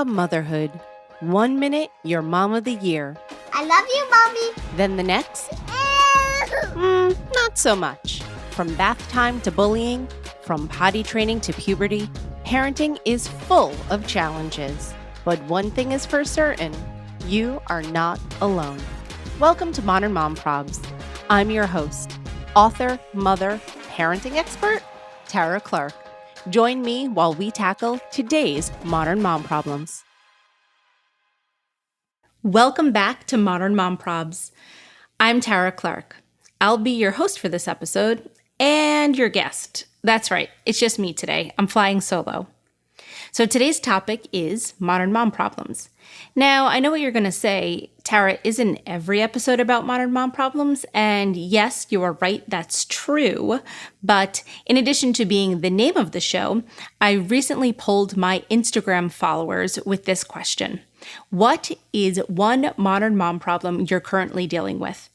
Motherhood. 1 minute, you're mom of the year. I love you, Mommy. Then the next, not so much. From bath time to bullying, from potty training to puberty, parenting is full of challenges. But one thing is for certain, you are not alone. Welcome to Modern Mom Probs. I'm your host, author, mother, parenting expert, Tara Clark. Join me while we tackle today's modern mom problems. Welcome back to Modern Mom Probs. I'm Tara Clark. I'll be your host for this episode and your guest. That's right, it's just me today. I'm flying solo. So today's topic is modern mom problems. Now, I know what you're going to say, Tara, isn't every episode about modern mom problems? And yes, you are right, that's true. But in addition to being the name of the show, I recently polled my Instagram followers with this question. What is one modern mom problem you're currently dealing with?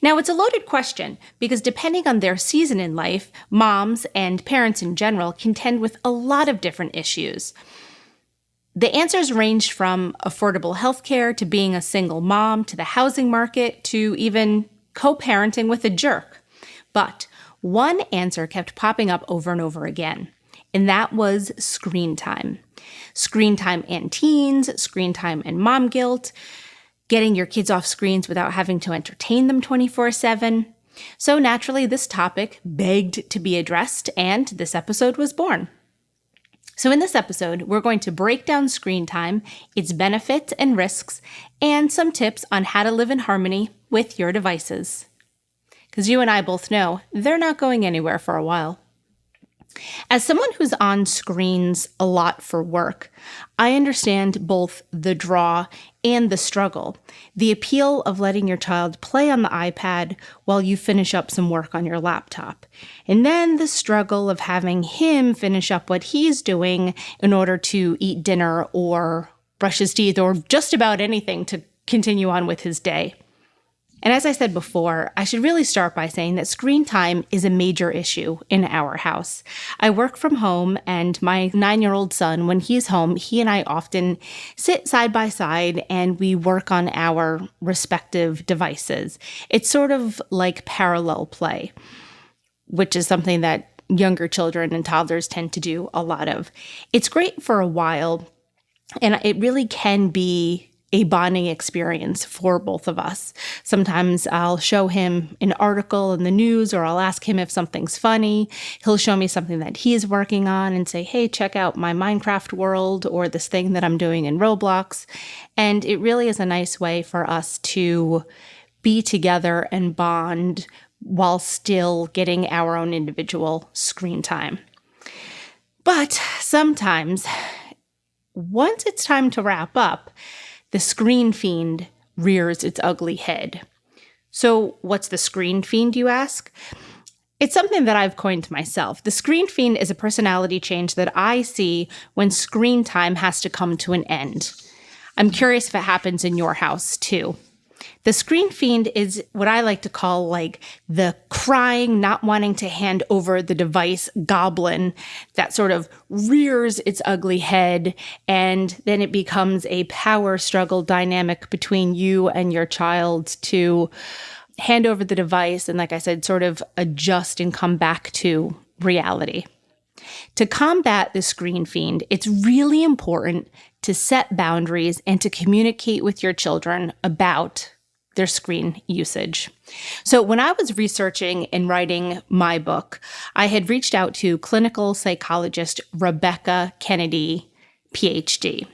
Now, it's a loaded question because depending on their season in life, moms and parents in general contend with a lot of different issues. The answers ranged from affordable healthcare to being a single mom to the housing market to even co-parenting with a jerk. But one answer kept popping up over and over again, and that was screen time. Screen time and teens, screen time and mom guilt, getting your kids off screens without having to entertain them 24/7. So naturally, this topic begged to be addressed, and this episode was born. So in this episode, we're going to break down screen time, its benefits and risks, and some tips on how to live in harmony with your devices. Because you and I both know they're not going anywhere for a while. As someone who's on screens a lot for work, I understand both the draw and the struggle. The appeal of letting your child play on the iPad while you finish up some work on your laptop. And then the struggle of having him finish up what he's doing in order to eat dinner or brush his teeth or just about anything to continue on with his day. And as I said before, I should really start by saying that screen time is a major issue in our house. I work from home, and my 9-year-old son, when he's home, he and I often sit side by side and we work on our respective devices. It's sort of like parallel play, which is something that younger children and toddlers tend to do a lot of. It's great for a while, and it really can be a bonding experience for both of us. Sometimes I'll show him an article in the news, or I'll ask him if something's funny. He'll show me something that he's working on and say, hey, check out my Minecraft world or this thing that I'm doing in Roblox. And it really is a nice way for us to be together and bond while still getting our own individual screen time. But sometimes, once it's time to wrap up, the screen fiend rears its ugly head. So what's the screen fiend, you ask? It's something that I've coined myself. The screen fiend is a personality change that I see when screen time has to come to an end. I'm curious if it happens in your house too. The screen fiend is what I like to call like the crying, not wanting to hand over the device goblin that sort of rears its ugly head, and then it becomes a power struggle dynamic between you and your child to hand over the device and, like I said, sort of adjust and come back to reality. To combat the screen fiend, it's really important to set boundaries and to communicate with your children about their screen usage. So when I was researching and writing my book, I had reached out to clinical psychologist Rebecca Kennedy, PhD.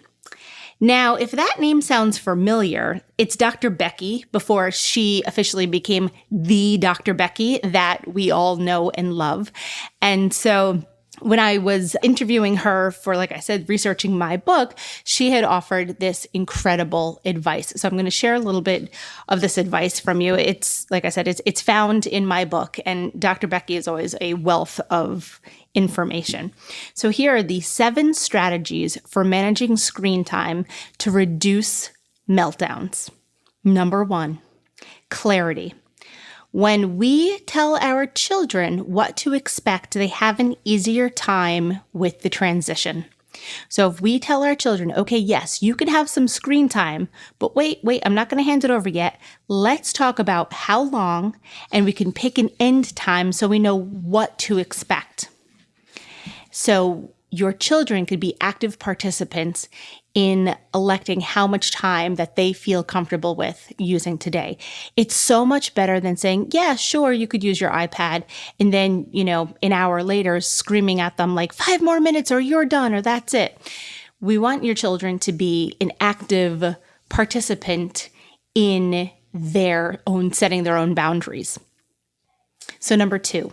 Now, if that name sounds familiar, it's Dr. Becky before she officially became the Dr. Becky that we all know and love. And so when I was interviewing her for, like I said, researching my book, she had offered this incredible advice. So I'm going to share a little bit of this advice from you. It's, like I said, it's found in my book, and Dr. Becky is always a wealth of information. So here are the 7 strategies for managing screen time to reduce meltdowns. Number 1, clarity. When we tell our children what to expect, they have an easier time with the transition. So if we tell our children, okay, yes, you can have some screen time, but wait, I'm not going to hand it over yet. Let's talk about how long, and we can pick an end time so we know what to expect. So your children could be active participants in electing how much time that they feel comfortable with using today. It's so much better than saying, yeah, sure, you could use your iPad. And then, an hour later screaming at them like 5 more minutes or you're done or that's it. We want your children to be an active participant in setting their own boundaries. So number 2,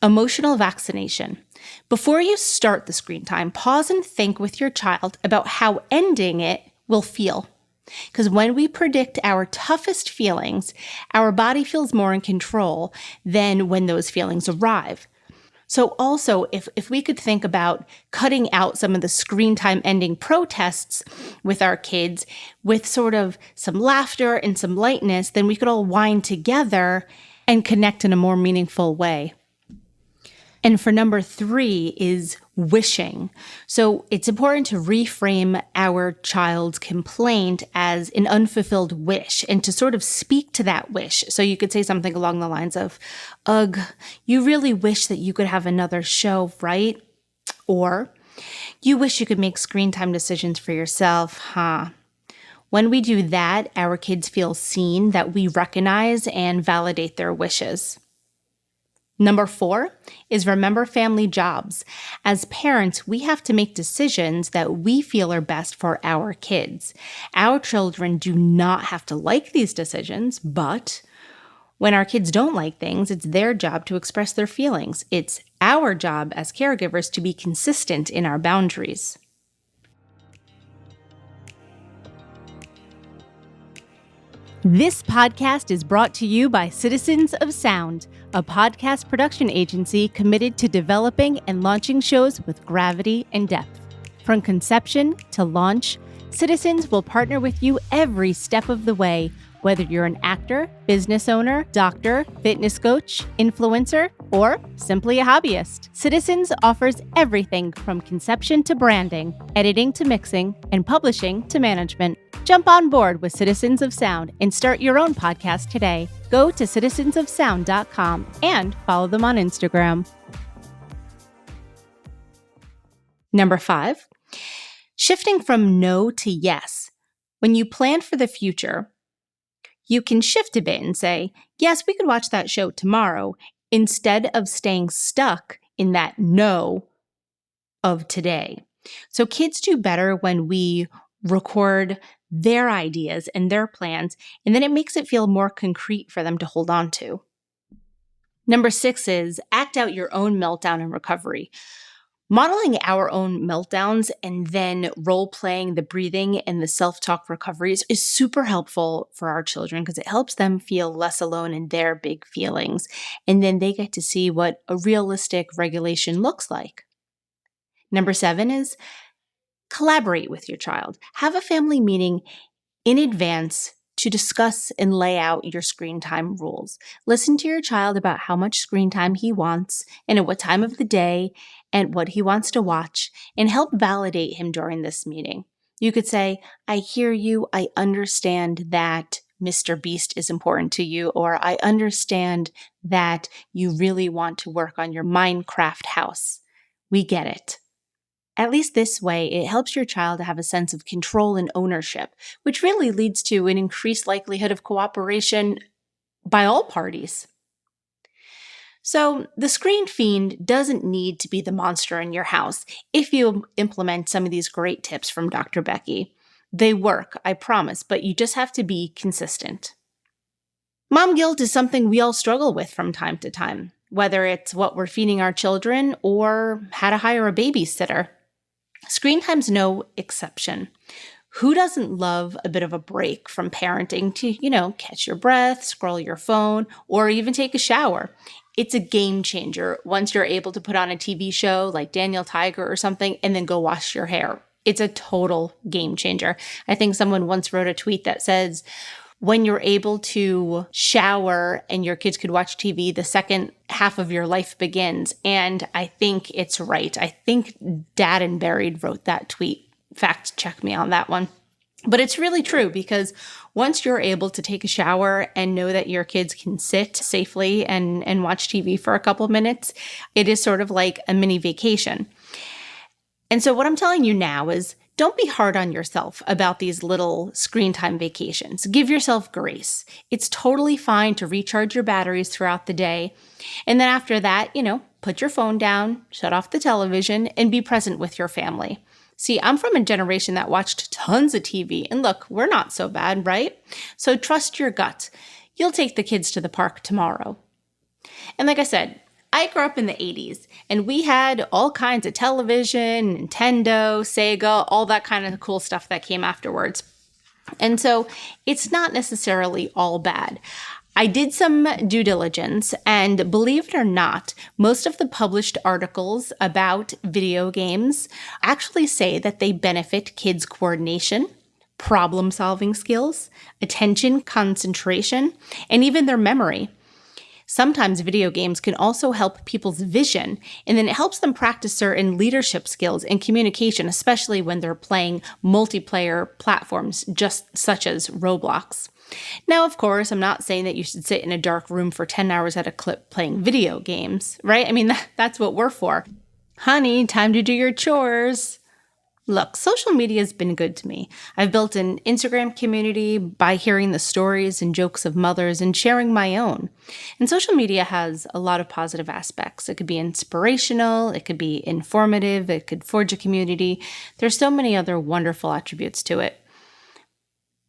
emotional vaccination. Before you start the screen time, pause and think with your child about how ending it will feel. Because when we predict our toughest feelings, our body feels more in control than when those feelings arrive. So also, if we could think about cutting out some of the screen time ending protests with our kids with sort of some laughter and some lightness, then we could all wind together and connect in a more meaningful way. And for number 3 is wishing. So it's important to reframe our child's complaint as an unfulfilled wish and to sort of speak to that wish. So you could say something along the lines of, ugh, you really wish that you could have another show, right? Or, you wish you could make screen time decisions for yourself, huh? When we do that, our kids feel seen, that we recognize and validate their wishes. Number 4 is remember family jobs. As parents, we have to make decisions that we feel are best for our kids. Our children do not have to like these decisions, but when our kids don't like things, it's their job to express their feelings. It's our job as caregivers to be consistent in our boundaries. This podcast is brought to you by Citizens of Sound, a podcast production agency committed to developing and launching shows with gravity and depth. From conception to launch, Citizens will partner with you every step of the way, whether you're an actor, business owner, doctor, fitness coach, influencer, or simply a hobbyist. Citizens offers everything from conception to branding, editing to mixing, and publishing to management. Jump on board with Citizens of Sound and start your own podcast today. Go to citizensofsound.com and follow them on Instagram. Number 5, shifting from no to yes. When you plan for the future, you can shift a bit and say, yes, we could watch that show tomorrow, instead of staying stuck in that no of today. So kids do better when we record their ideas and their plans, and then it makes it feel more concrete for them to hold on to. Number 6 is act out your own meltdown and recovery. Modeling our own meltdowns and then role-playing the breathing and the self-talk recoveries is super helpful for our children because it helps them feel less alone in their big feelings. And then they get to see what a realistic regulation looks like. Number 7 is collaborate with your child. Have a family meeting in advance to discuss and lay out your screen time rules. Listen to your child about how much screen time he wants and at what time of the day and what he wants to watch, and help validate him during this meeting. You could say, I hear you. I understand that Mr. Beast is important to you, or I understand that you really want to work on your Minecraft house. We get it. At least this way, it helps your child to have a sense of control and ownership, which really leads to an increased likelihood of cooperation by all parties. So the screen fiend doesn't need to be the monster in your house if you implement some of these great tips from Dr. Becky. They work, I promise, but you just have to be consistent. Mom guilt is something we all struggle with from time to time, whether it's what we're feeding our children or how to hire a babysitter. Screen time's no exception. Who doesn't love a bit of a break from parenting to, catch your breath, scroll your phone, or even take a shower? It's a game changer once you're able to put on a TV show like Daniel Tiger or something and then go wash your hair. It's a total game changer. I think someone once wrote a tweet that says, when you're able to shower and your kids could watch TV, the second half of your life begins. And I think it's right. I think Dad and Buried wrote that tweet. Fact check me on that one. But it's really true, because once you're able to take a shower and know that your kids can sit safely and watch TV for a couple of minutes, it is sort of like a mini vacation. And so what I'm telling you now is, don't be hard on yourself about these little screen time vacations. Give yourself grace. It's totally fine to recharge your batteries throughout the day. And then after that, put your phone down, shut off the television, and be present with your family. See, I'm from a generation that watched tons of TV. And look, we're not so bad, right? So trust your gut. You'll take the kids to the park tomorrow. And like I said, I grew up in the 80s, and we had all kinds of television, Nintendo, Sega, all that kind of cool stuff that came afterwards. And so it's not necessarily all bad. I did some due diligence, and believe it or not, most of the published articles about video games actually say that they benefit kids' coordination, problem-solving skills, attention, concentration, and even their memory. Sometimes video games can also help people's vision, and then it helps them practice certain leadership skills and communication, especially when they're playing multiplayer platforms, just such as Roblox. Now, of course, I'm not saying that you should sit in a dark room for 10 hours at a clip playing video games, right? I mean, that's what we're for. Honey, time to do your chores. Look, social media has been good to me. I've built an Instagram community by hearing the stories and jokes of mothers and sharing my own. And social media has a lot of positive aspects. It could be inspirational, it could be informative, it could forge a community. There's so many other wonderful attributes to it.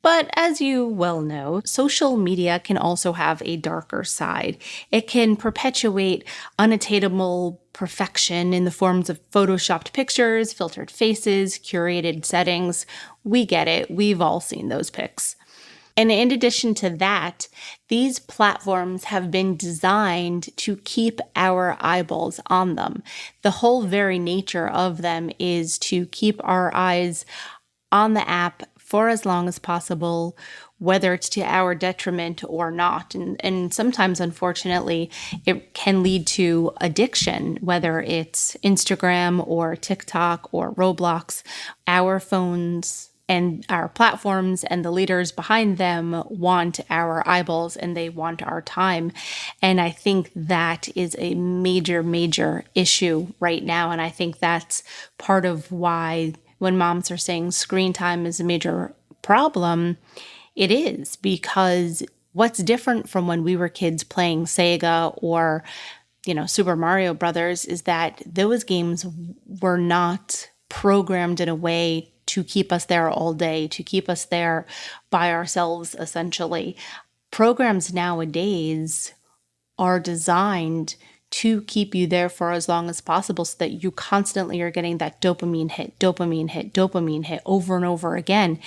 But as you well know, social media can also have a darker side. It can perpetuate unattainable perfection in the forms of photoshopped pictures, filtered faces, curated settings. We get it. We've all seen those pics. And in addition to that, these platforms have been designed to keep our eyeballs on them. The whole very nature of them is to keep our eyes on the app for as long as possible, whether it's to our detriment or not. And sometimes, unfortunately, it can lead to addiction, whether it's Instagram or TikTok or Roblox. Our phones and our platforms and the leaders behind them want our eyeballs and they want our time. And I think that is a major, major issue right now. And I think that's part of why when moms are saying screen time is a major problem, it is, because what's different from when we were kids playing Sega or, Super Mario Brothers is that those games were not programmed in a way to keep us there all day, to keep us there by ourselves, essentially. Programs nowadays are designed to keep you there for as long as possible so that you constantly are getting that dopamine hit over and over again.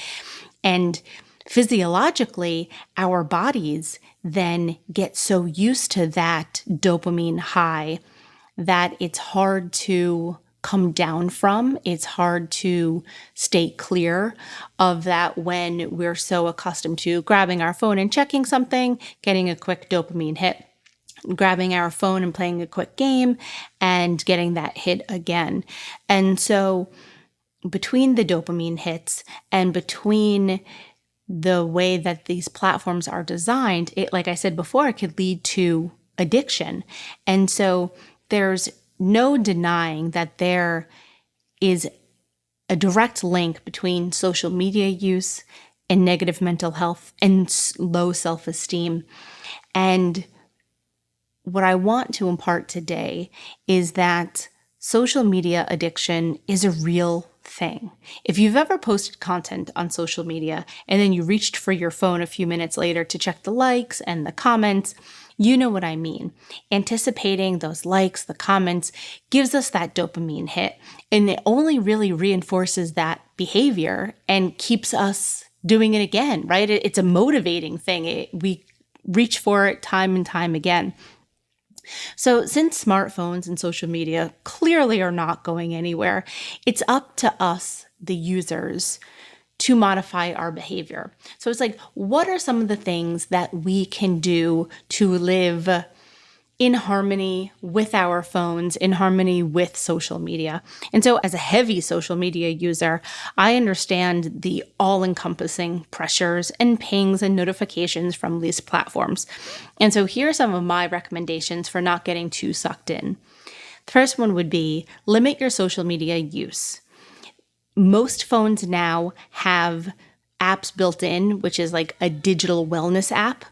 And physiologically, our bodies then get so used to that dopamine high that it's hard to come down from. It's hard to stay clear of that when we're so accustomed to grabbing our phone and checking something, getting a quick dopamine hit, grabbing our phone and playing a quick game and getting that hit again. And so between the dopamine hits and between the way that these platforms are designed, it, like I said before, it could lead to addiction. And so there's no denying that there is a direct link between social media use and negative mental health and low self-esteem. And what I want to impart today is that social media addiction is a real thing. If you've ever posted content on social media and then you reached for your phone a few minutes later to check the likes and the comments, you know what I mean. Anticipating those likes, the comments, gives us that dopamine hit, and it only really reinforces that behavior and keeps us doing it again, right? It's a motivating thing. We reach for it time and time again. So since smartphones and social media clearly are not going anywhere, it's up to us, the users, to modify our behavior. So it's like, what are some of the things that we can do to live in harmony with our phones, in harmony with social media? And so as a heavy social media user, I understand the all-encompassing pressures and pings and notifications from these platforms. And so here are some of my recommendations for not getting too sucked in. The first one would be limit your social media use. Most phones now have apps built in, which is like a digital wellness app.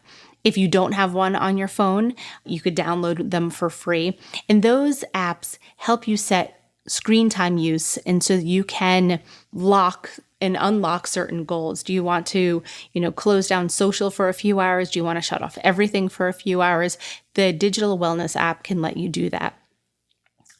If you don't have one on your phone, you could download them for free. And those apps help you set screen time use. And so you can lock and unlock certain goals. Do you want to, close down social for a few hours? Do you want to shut off everything for a few hours? The digital wellness app can let you do that.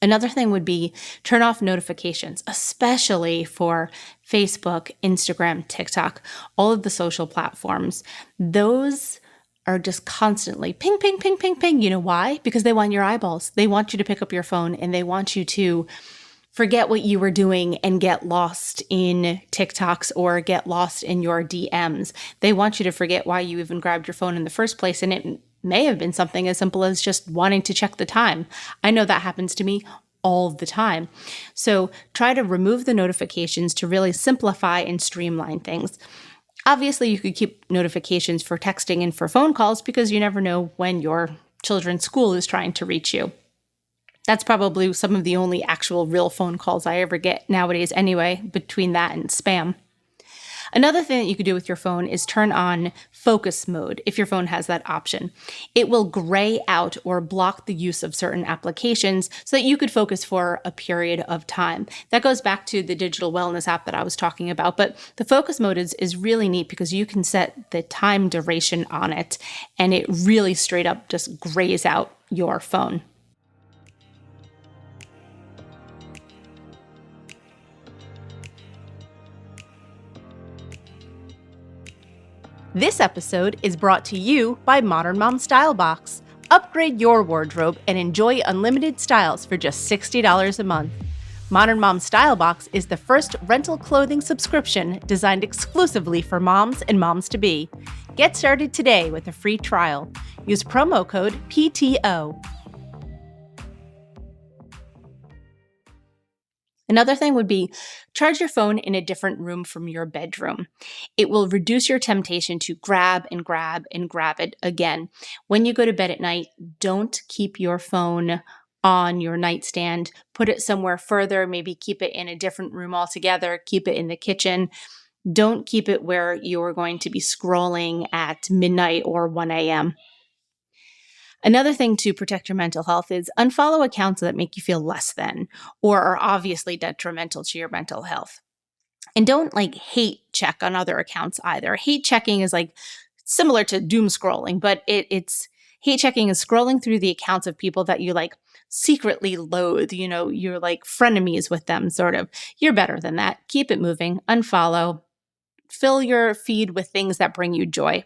Another thing would be turn off notifications, especially for Facebook, Instagram, TikTok, all of the social platforms. Those are just constantly ping, ping, ping, ping, ping. You know why? Because they want your eyeballs. They want you to pick up your phone and they want you to forget what you were doing and get lost in TikToks or get lost in your DMs. They want you to forget why you even grabbed your phone in the first place. And it may have been something as simple as just wanting to check the time. I know that happens to me all the time. So try to remove the notifications to really simplify and streamline things. Obviously, you could keep notifications for texting and for phone calls because you never know when your children's school is trying to reach you. That's probably some of the only actual real phone calls I ever get nowadays anyway, between that and spam. Another thing that you could do with your phone is turn on focus mode if your phone has that option. It will gray out or block the use of certain applications so that you could focus for a period of time. That goes back to the digital wellness app that I was talking about, but the focus mode is really neat because you can set the time duration on it and it really straight up just grays out your phone. This episode is brought to you by Modern Mom Style Box. Upgrade your wardrobe and enjoy unlimited styles for just $60 a month. Modern Mom Style Box is the first rental clothing subscription designed exclusively for moms and moms-to-be. Get started today with a free trial. Use promo code PTO. Another thing would be charge your phone in a different room from your bedroom. It will reduce your temptation to grab and grab and grab it again. When you go to bed at night, don't keep your phone on your nightstand. Put it somewhere further, maybe keep it in a different room altogether, keep it in the kitchen. Don't keep it where you're going to be scrolling at midnight or 1 a.m. Another thing to protect your mental health is unfollow accounts that make you feel less than or are obviously detrimental to your mental health. And don't hate check on other accounts either. Hate checking is similar to doom scrolling, but it's hate checking is scrolling through the accounts of people that you secretly loathe. You're frenemies with them, sort of. You're better than that. Keep it moving. Unfollow. Fill your feed with things that bring you joy.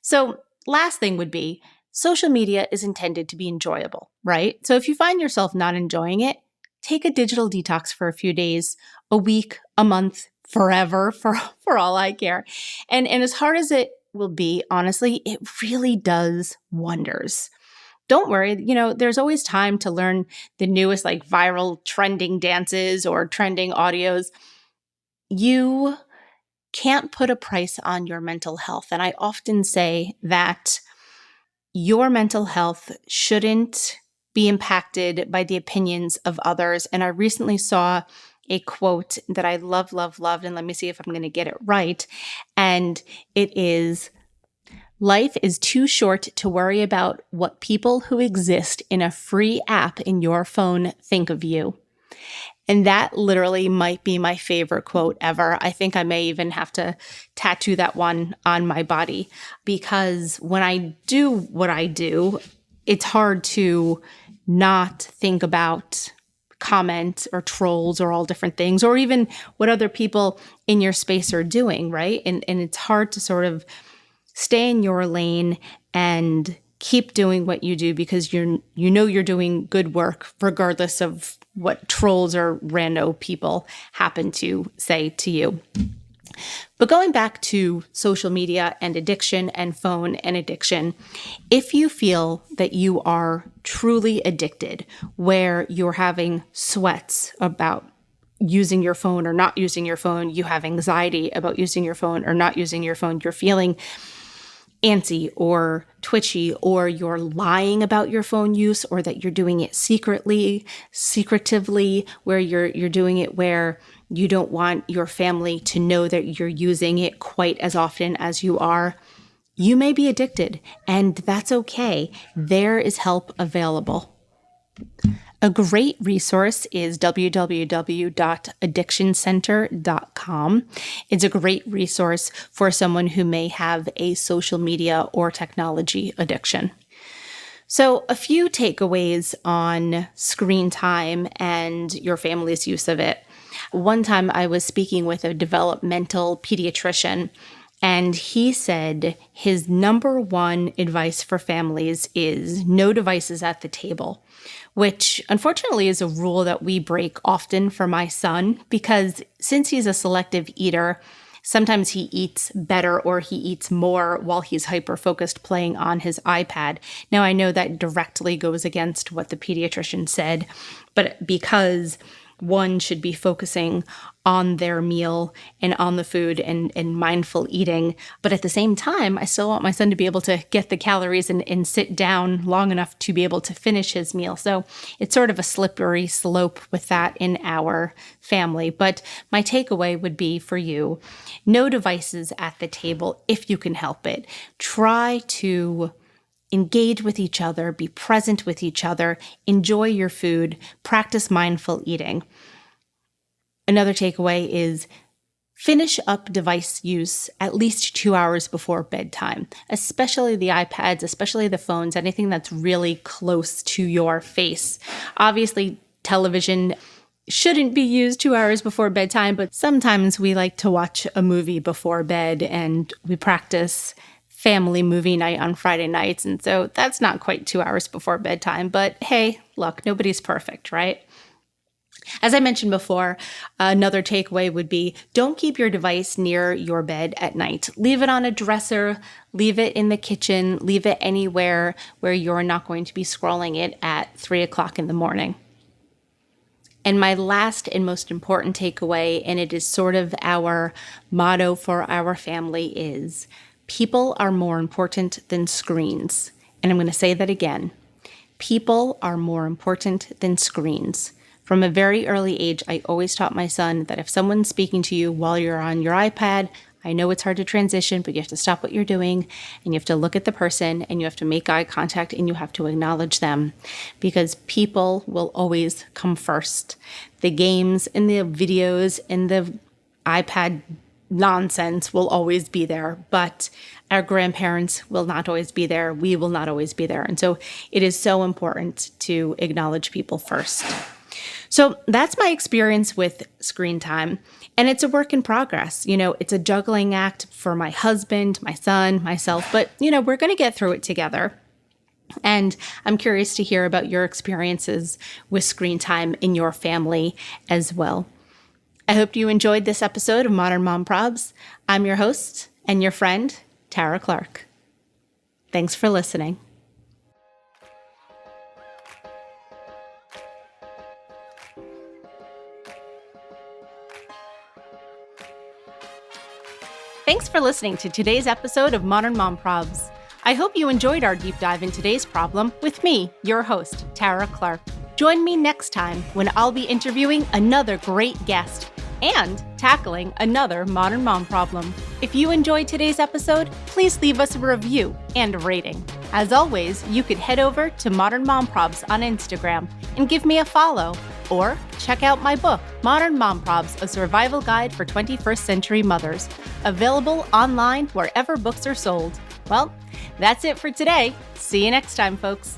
So last thing would be, social media is intended to be enjoyable, right? So if you find yourself not enjoying it, take a digital detox for a few days, a week, a month, forever, for all I care. And as hard as it will be, honestly, it really does wonders. Don't worry, there's always time to learn the newest viral trending dances or trending audios. You can't put a price on your mental health. And I often say that your mental health shouldn't be impacted by the opinions of others. And I recently saw a quote that I loved, and let me see if I'm going to get it right. And it is, life is too short to worry about what people who exist in a free app in your phone think of you. And that literally might be my favorite quote ever. I think I may even have to tattoo that one on my body because when I do what I do, it's hard to not think about comments or trolls or all different things, or even what other people in your space are doing, right? And it's hard to sort of stay in your lane and keep doing what you do because you're doing good work regardless of what trolls or rando people happen to say to you. But going back to social media and addiction and phone and addiction, if you feel that you are truly addicted, where you're having sweats about using your phone or not using your phone, you have anxiety about using your phone or not using your phone, you're feeling antsy or twitchy, or you're lying about your phone use, or that you're doing it secretively, where you're doing it where you don't want your family to know that you're using it quite as often as you are, you may be addicted, and that's okay. There is help available. A great resource is www.addictioncenter.com. It's a great resource for someone who may have a social media or technology addiction. So, a few takeaways on screen time and your family's use of it. One time I was speaking with a developmental pediatrician, and he said his number one advice for families is no devices at the table, which unfortunately is a rule that we break often for my son, because since he's a selective eater, sometimes he eats better or he eats more while he's hyper-focused playing on his iPad. Now, I know that directly goes against what the pediatrician said, but because one should be focusing on their meal and on the food and mindful eating. But at the same time, I still want my son to be able to get the calories and sit down long enough to be able to finish his meal. So it's sort of a slippery slope with that in our family. But my takeaway would be for you, no devices at the table if you can help it. Try to engage with each other, be present with each other, enjoy your food, practice mindful eating. Another takeaway is finish up device use at least 2 hours before bedtime, especially the iPads, especially the phones, anything that's really close to your face. Obviously, television shouldn't be used 2 hours before bedtime, but sometimes we like to watch a movie before bed, and we practice family movie night on Friday nights. And so that's not quite 2 hours before bedtime, but hey, look, nobody's perfect, right? As I mentioned before, another takeaway would be don't keep your device near your bed at night. Leave it on a dresser, leave it in the kitchen, leave it anywhere where you're not going to be scrolling it at 3 o'clock in the morning. And my last and most important takeaway, and it is sort of our motto for our family, is people are more important than screens. And I'm going to say that again. People are more important than screens. From a very early age, I always taught my son that if someone's speaking to you while you're on your iPad, I know it's hard to transition, but you have to stop what you're doing and you have to look at the person and you have to make eye contact and you have to acknowledge them, because people will always come first. The games and the videos and the iPad nonsense will always be there, but our grandparents will not always be there. We will not always be there. And so it is so important to acknowledge people first. So that's my experience with screen time. And it's a work in progress. It's a juggling act for my husband, my son, myself, but we're going to get through it together. And I'm curious to hear about your experiences with screen time in your family as well. I hope you enjoyed this episode of Modern Mom Probs. I'm your host and your friend, Tara Clark. Thanks for listening. Thanks for listening to today's episode of Modern Mom Probs. I hope you enjoyed our deep dive in today's problem with me, your host, Tara Clark. Join me next time when I'll be interviewing another great guest and tackling another modern mom problem. If you enjoyed today's episode, please leave us a review and a rating. As always, you could head over to Modern Mom Probs on Instagram and give me a follow, or check out my book, Modern Mom Probs, A Survival Guide for 21st Century Mothers, available online wherever books are sold. Well, that's it for today. See you next time, folks.